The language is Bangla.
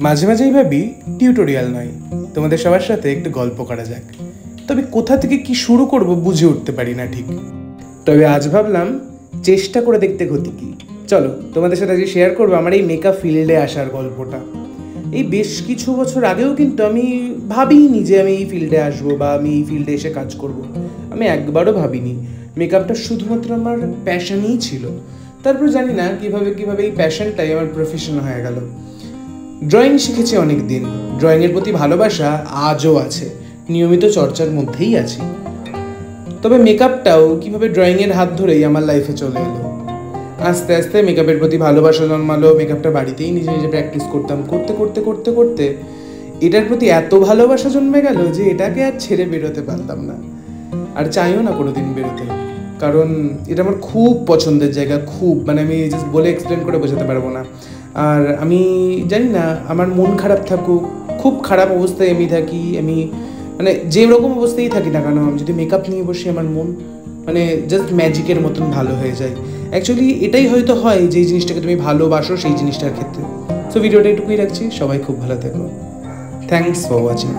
মাঝে মাঝেই ভাবি টিউটোরিয়াল নয়, তোমাদের সবার সাথে একটু গল্প করা যাক। তবে কোথা থেকে কি শুরু করব বুঝে উঠতে পারি না ঠিক। তবে আজ ভাবলাম চেষ্টা করে দেখতে ক্ষতি কি। চলো তোমাদের সাথে আজকে শেয়ার করবো আমার এই মেকআপ ফিল্ডে আসার গল্পটা। এই বেশ কিছু বছর আগেও কিন্তু আমি ভাবিনি যে আমি এই ফিল্ডে আসবো বা আমি এই ফিল্ডে এসে কাজ করব। আমি একবারও ভাবিনি। মেকআপটা শুধুমাত্র আমার প্যাশনই ছিল। তারপর জানি না কিভাবে এই প্যাশনটাই আমার প্রফেশন হয়ে গেল। ড্রয়িং শিখেছি অনেক দিন, ড্রয়িংয়ের প্রতি ভালোবাসা আজও আছে, নিয়মিত চর্চার মধ্যেই আছি। তবে মেকআপটাও কিভাবে ড্রয়িংয়ের হাত ধরেই আমার লাইফে চলে এলো। আস্তে আস্তে মেকআপের প্রতি ভালোবাসা জন্মালো। মেকআপটা বাড়িতেই নিজে নিজে প্র্যাকটিস করতাম, করতে করতে করতে করতে এটার প্রতি এত ভালোবাসা জন্মে গেল যে এটাকে আর ছেড়ে বেরোতে পারতাম না, আর চাইও না কোনোদিন বেরোতে। কারণ এটা আমার খুব পছন্দের জায়গা, খুব, মানে আমি জাস্ট বলে এক্সপ্লেন করে বোঝাতে পারবো না। আর আমি জানি না, আমার মন খারাপ থাকুক, খুব খারাপ অবস্থায় আমি থাকি, আমি মানে যে রকম অবস্থায় থাকি না কেন, আমি যদি মেকআপ নিয়ে বসি আমার মন মানে জাস্ট ম্যাজিকের মতন ভালো হয়ে যায়। অ্যাকচুয়ালি এটাই হয়তো হয় যে জিনিসটাকে তুমি ভালোবাসো সেই জিনিসটার ক্ষেত্রে। সো ভিডিওটা এটুকুই রাখছি, সবাই খুব ভালো থেকো। Thanks for watching.